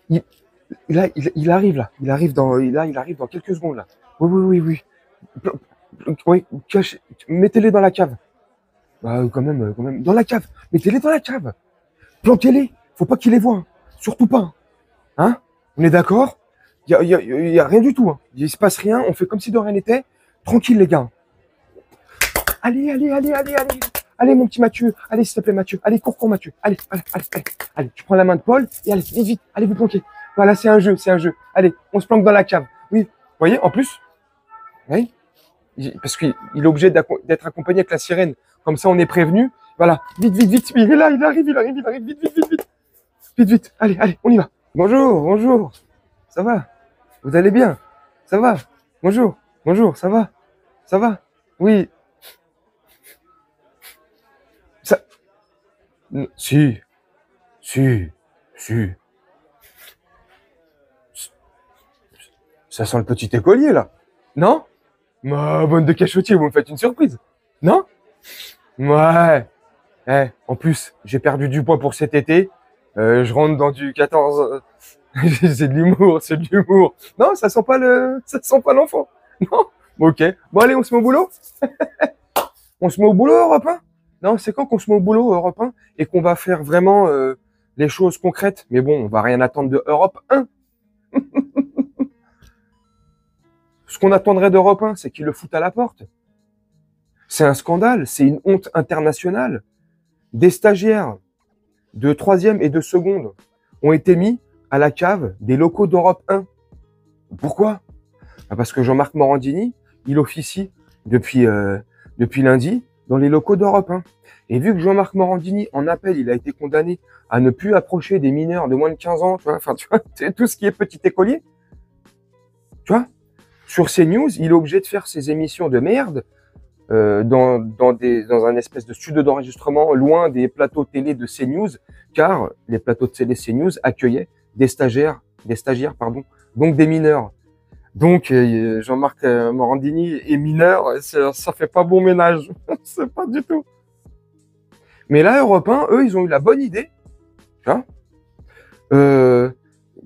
Il, il arrive là. Il arrive dans quelques secondes là. Oui, oui, oui, oui. Oui, mettez-les dans la cave. Bah, quand même. Dans la cave. Mettez-les dans la cave. Planquez-les. Faut pas qu'ils les voient. Hein. Surtout pas. Hein? On est d'accord? Y a rien du tout. Hein. Il se passe rien. On fait comme si de rien n'était. Tranquille, les gars. Allez, allez, allez, allez, allez. Allez, mon petit Mathieu. Allez, s'il te plaît, Mathieu. Allez, cours, Mathieu. Allez, allez, allez, allez. Allez, tu prends la main de Paul et allez, vite, vite. Allez, vous planquez. Voilà, c'est un jeu, c'est un jeu. Allez, on se planque dans la cave. Oui. Vous voyez, en plus, oui, parce qu'il est obligé d'être accompagné avec la sirène. Comme ça, on est prévenu. Voilà. Vite, vite, vite. Il est là, il arrive, il arrive, il arrive. Vite, vite, vite, vite. Vite, vite. Allez, allez, on y va. Bonjour, bonjour. Ça va? Vous allez bien? Ça va? Bonjour, bonjour, ça va? Ça va? Oui. Ça. Si, si, si. Ça sent le petit écolier, là. Non? Ma bonne de cachotier, vous me faites une surprise. Non? Ouais. Eh, en plus, j'ai perdu du poids pour cet été. Je rentre dans du 14. C'est de l'humour, c'est de l'humour. Non, ça sent pas l'enfant. Non? Bon, ok. Bon, allez, on se met au boulot? On se met au boulot, Europe 1? Non, c'est quand qu'on se met au boulot, Europe 1, et qu'on va faire vraiment les choses concrètes. Mais bon, on va rien attendre de Europe 1. Ce qu'on attendrait d'Europe 1, c'est qu'ils le foutent à la porte. C'est un scandale, c'est une honte internationale. Des stagiaires de troisième et de seconde ont été mis à la cave des locaux d'Europe 1. Pourquoi? Parce que Jean-Marc Morandini, il officie depuis lundi dans les locaux d'Europe 1. Et vu que Jean-Marc Morandini, en appel, il a été condamné à ne plus approcher des mineurs de moins de 15 ans, tu vois, enfin, tu vois, tout ce qui est petit écolier, tu vois, sur CNews, il est obligé de faire ses émissions de merde dans un espèce de studio d'enregistrement loin des plateaux télé de CNews, car les plateaux de télé CNews accueillaient des stagiaires, pardon, donc des mineurs. Donc Jean-Marc Morandini est mineur, ça fait pas bon ménage, c'est pas du tout. Mais là, Europe 1, eux, ils ont eu la bonne idée, tu vois,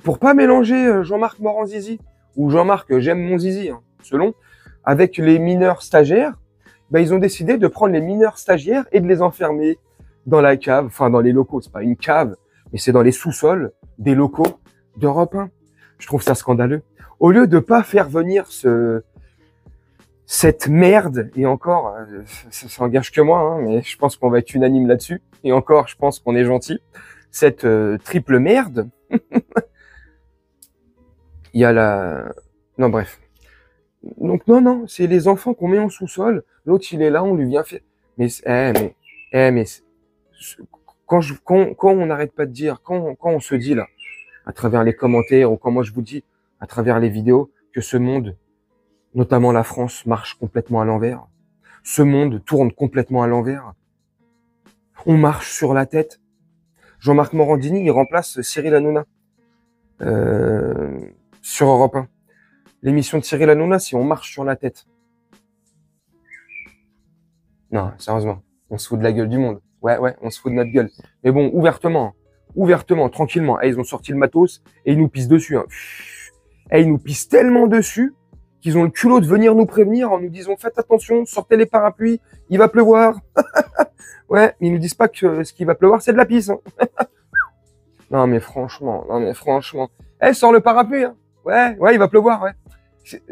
pour pas mélanger Jean-Marc Morandini ou Jean-Marc J'aime mon zizi, hein, selon, avec les mineurs stagiaires. Ben, ils ont décidé de prendre les mineurs stagiaires et de les enfermer dans la cave, enfin dans les locaux, c'est pas une cave, mais c'est dans les sous-sols des locaux d'Europe 1. Je trouve ça scandaleux. Au lieu de pas faire venir cette merde, et encore, ça engage que moi, hein, mais je pense qu'on va être unanime là-dessus, et encore, je pense qu'on est gentil, cette triple merde, il y a la... Non, bref. Donc non, c'est les enfants qu'on met en sous-sol. L'autre, il est là, on lui vient faire. Mais quand on n'arrête pas de dire, quand on se dit là, à travers les commentaires ou quand moi je vous dis, à travers les vidéos, que ce monde, notamment la France, marche complètement à l'envers. Ce monde tourne complètement à l'envers. On marche sur la tête. Jean-Marc Morandini, il remplace Cyril Hanouna sur Europe 1. L'émission de Cyril Hanouna, si on marche sur la tête. Non, sérieusement, on se fout de la gueule du monde. Ouais, on se fout de notre gueule. Mais bon, ouvertement, tranquillement. Ils ont sorti le matos et ils nous pissent dessus. Hein. Ils nous pissent tellement dessus qu'ils ont le culot de venir nous prévenir en nous disant faites attention, sortez les parapluies, il va pleuvoir. Ouais, mais ils nous disent pas que ce qui va pleuvoir, c'est de la pisse. Hein. Non mais franchement. Sors le parapluie. Hein. Ouais, il va pleuvoir, ouais.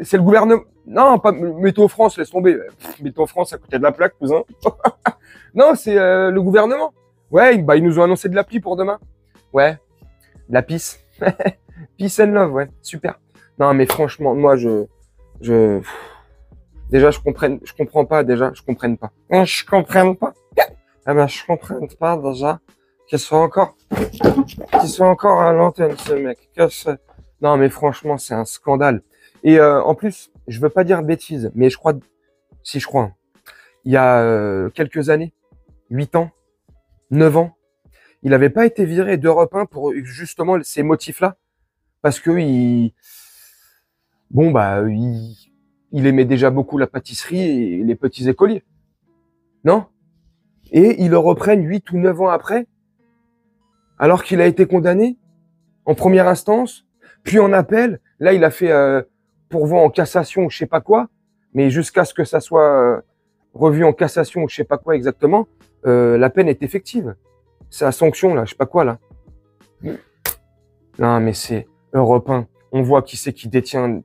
C'est le gouvernement. Non, pas Météo France, laisse tomber. Météo France à côté de la plaque, cousin. Non, c'est le gouvernement. Ouais, bah ils nous ont annoncé de la pluie pour demain. Ouais, de la pisse. Peace and love, ouais, super. Non, mais franchement, moi, déjà, je comprends pas, je comprenne pas. Je comprenne pas. Ah ben, je comprends pas, déjà, qu'ils soient encore à l'antenne, ce mec. Non, mais franchement, c'est un scandale. Et en plus, je veux pas dire de bêtises, mais je crois, il y a quelques années, 8 ans, 9 ans, il avait pas été viré d'Europe 1 pour justement ces motifs-là, parce que il aimait déjà beaucoup la pâtisserie et les petits écoliers. Non? Et ils le reprennent 8 ou 9 ans après, alors qu'il a été condamné en première instance, puis en appel. Là, il a fait pourvoi en cassation ou je sais pas quoi, mais jusqu'à ce que ça soit revu en cassation ou je sais pas quoi exactement, la peine est effective. C'est la sanction, là, je sais pas quoi, là. Non, mais c'est Europe 1. On voit qui c'est qui détiennent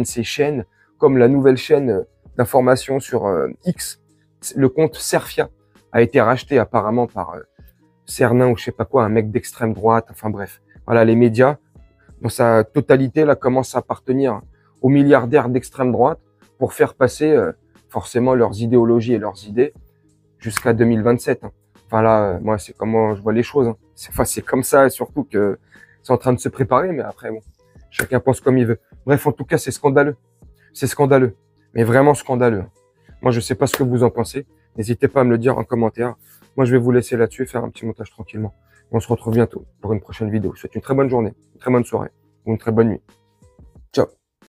ces chaînes, comme la nouvelle chaîne d'information sur X. Le compte Serfia a été racheté apparemment par Cernin ou je sais pas quoi, un mec d'extrême droite. Enfin bref, voilà, les médias, dans sa totalité, là, commencent à appartenir aux milliardaires d'extrême droite pour faire passer forcément leurs idéologies et leurs idées jusqu'à 2027. Hein. Enfin là, moi, c'est comment je vois les choses. Hein. C'est comme ça, et surtout que c'est en train de se préparer, mais après, bon, chacun pense comme il veut. Bref, en tout cas, c'est scandaleux. C'est scandaleux, mais vraiment scandaleux. Moi, je sais pas ce que vous en pensez. N'hésitez pas à me le dire en commentaire. Moi, je vais vous laisser là-dessus et faire un petit montage tranquillement. On se retrouve bientôt pour une prochaine vidéo. Je vous souhaite une très bonne journée, une très bonne soirée ou une très bonne nuit.